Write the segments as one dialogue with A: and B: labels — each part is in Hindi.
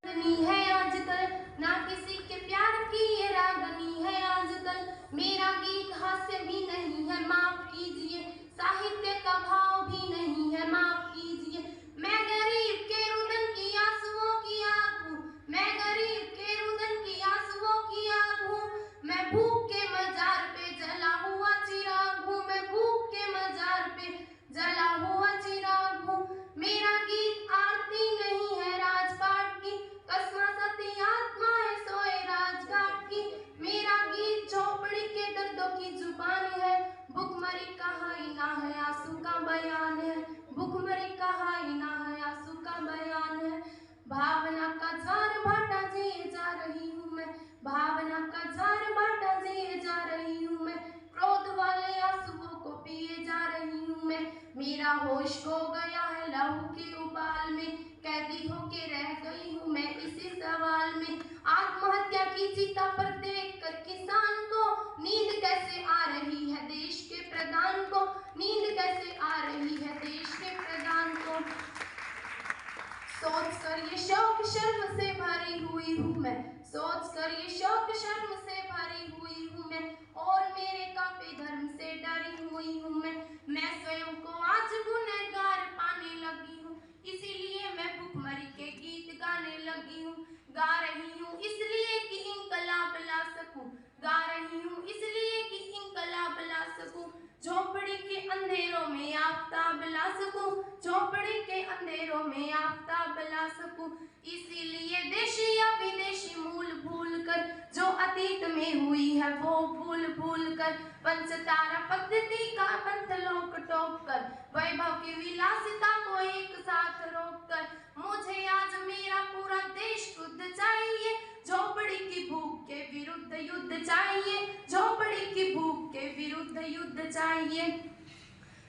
A: रागनी है आजकल, ना किसी के प्यार की ये रागनी है आजकल। मेरा गीत हास्य भी नहीं है, माफ कीजिए, साहित्य का भाव भी नहीं है, माफ कीजिए। मैं गरीब के रुदन की आंसुओं की आग हूँ, मैं गरीब के रुदन की आंसुओं की आग हूँ। मैं भूख के मजार पे जला हुआ चिराग हूँ, मैं भूख के मजार पे जला हुआ चिराग हूँ। मेरा गीत आरती नहीं है राजपाट की, कसमा सती आत्मा है सोए राजघाट की। मेरा गीत झोपड़ी के दर्दों की जुबान है, भुखमरी का आईना है, आंसू का बयान है, भुखमरी का आईना है, आंसू का बयान है। भावना का ज्वार भाटा जिए जा रही हूँ मैं, भावना का ज्वार भाटा जिए जा रही हूँ मैं। क्रोध वाले आंसुओं को पिए जा रही हूँ मैं। मेरा होश खो गया है लहू के उबाल में, कैदी होके रह गई हूँ मैं इसी सवाल में। आत्महत्या की चिता पर देखकर किसान को नींद कैसे आ रही है देश के प्रधान को, नींद कैसे आ रही है देश के प्रधान को। सोच कर ये शौक शर्म से भरी हुई हूँ मैं, सोच कर ये शौक शर्म से भरी हुई हूँ मैं। और मेरे कापे धर्म से डरी हुई हूँ मैं स्वयं को आज गुनहगार पाने लगी हूँ, इसीलिए मैं भुखमरी के गीत गाने लगी हूँ। गा रही हूँ इसलिए कि इंकलाब ला सकूं, गा रही हूँ इसलिए कि इंकलाब ला सकूं। झोपड़ी के अंधेरों में आफताब ला सकूं, झोपड़ी के अंधेरों में आफताब ला सकूं। इसीलिए देशी या विदेशी मूल भूल कर, जो अतीत में हुई है वो भूल भूल कर, पंचतारा पद्धति का पंथ लोक टोक कर, वैभव की विलासिता को एक साथ रोक कर, मुझे आज मेरा पूरा देश शुद्ध चाहिए, झोपड़ी की भूख के विरुद्ध युद्ध चाहिए, झोपड़ी की भूख के विरुद्ध युद्ध चाहिए।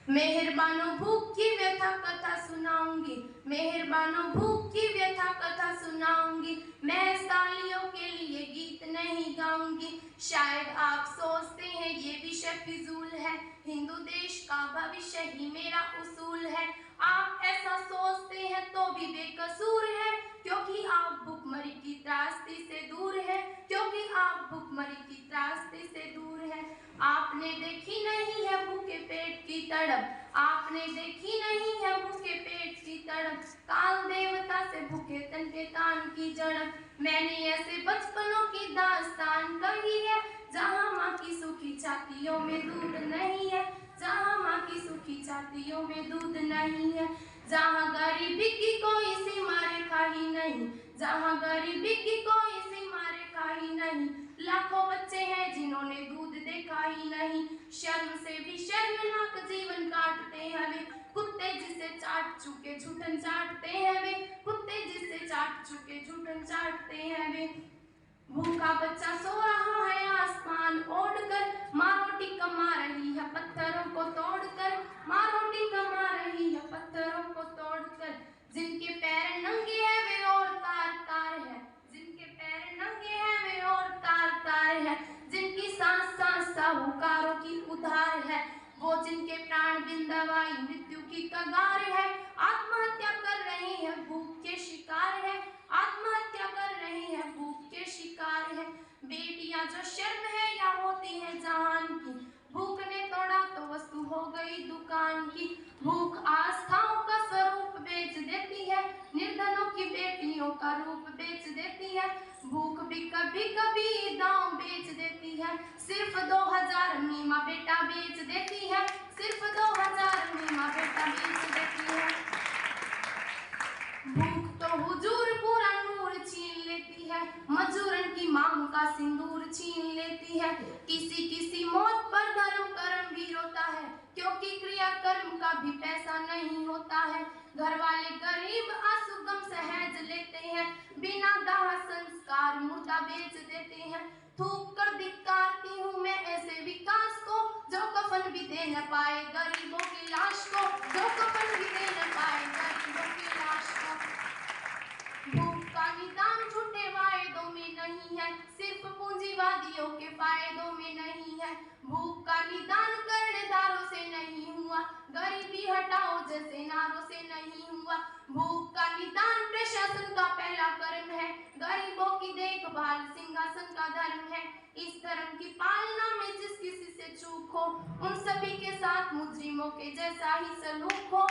A: मेहरबानो भूख की व्यथा कथा सुनाऊंगी, मेहरबानो भूख की व्यथा कथा सुनाऊंगी। मैं तालियों के लिए गीत नहीं गाऊंगी। शायद आप सोचते हैं ये विषय फिजूल है, हिंदू देश का भविष्य ही मेरा उसूल है। आप ऐसा सोचते हैं तो भी बेकसूर है, क्योंकि आप भुखमरी की त्रासदी से दूर है, क्योंकि आप भुखमरी की त्रासदी से दूर है। आपने देखी नहीं है भूखे पेट की तड़प, आपने देखी नहीं है भूखे पेट की तड़प, काल देवता से भूखे तन के तान की झड़प। मैंने ऐसे बचपनों की दास्तान कही है, जहाँ माँ की सूखी छातियों में दूध नहीं है, जहाँ माँ की सूखी छातियों में दूध नहीं है। जहाँ गरीबी की कोई सीमा रेखा ही नहीं, जहाँ गरीबी की कोई सीमा रेखा ही नहीं। लाखों बच्चे हैं जिन्होंने दूध देखा ही नहीं, शर्म से भी शर्मनाक जीवन काटते हैं वे, कुत्ते जिसे चाट चुके झूठन चाटते हैं वे, कुत्ते जिसे चाट चुके झूठन चाटते हैं वे। भूखा बच्चा सो रहा है आसमान ओढ़कर, माँ रोटी कमा रही है पत्थरों को तोड़कर, माँ रोटी कमा रही है पत्थरों को तोड़कर। जिनके पैर नंगे हैं वे और तार तार है, जिनके पैर नंगे हैं वे और तार तार है, जिनकी सांस सांस साहूकारों की उधार है, वो जिनके प्राण बिन दवाई मृत्यु की कगार है। आत्महत्या कर रही है भूख के शिकार है, आत्महत्या कर रही है भूख के शिकार है। बेटियां जो शर्म है या होती है जहान की, भूख ने तोड़ा तो वस्तु हो गई दुकान की। भूख आस्थाओं का स्वरूप बेच देती है, निर्धनों की बेटियों का रूप बेच देती है। भूख भी कभी कभी दांव बेच देती है, सिर्फ 2000 में माँ बेटा बेच देती है, सिर्फ 2000 में माँ बेटा बेच देती है। भूख तो हुजूर पूरा नूर छीन लेती है, मजूरन की मांग का सिंदूर छीन लेती है। किसी किसी मौत पर धर्म कर्म भी रोता है, क्योंकि क्रिया कर्म का भी पैसा नहीं होता है। घर वाले गरीब आंसू गम सहज लेते हैं, बिना दाह संस्कार मुर्दा बेच देते हैं। थूक कर धिक्कारती हूँ मैं ऐसे विकास को, जो कफन भी दे न पाए गरीबों की लाश को, जो कफन भी दे न पाए गरीबों की लाश को। भूख का निदान झूठे वायदों में नहीं है, सिर्फ पूंजीवादियों के फायदों में नहीं है। भूख का निदान कर्णधारों से नहीं हुआ, गरीबी हटाओ जैसे नारों से नहीं हुआ। भूख का निदान प्रशासन का पहला कर्म है, देखभाल सिंहासन का धर्म है। इस धर्म की पालना में जिस किसी से चूक हो, उन सभी के साथ मुजरिमों के जैसा ही सलूक हो।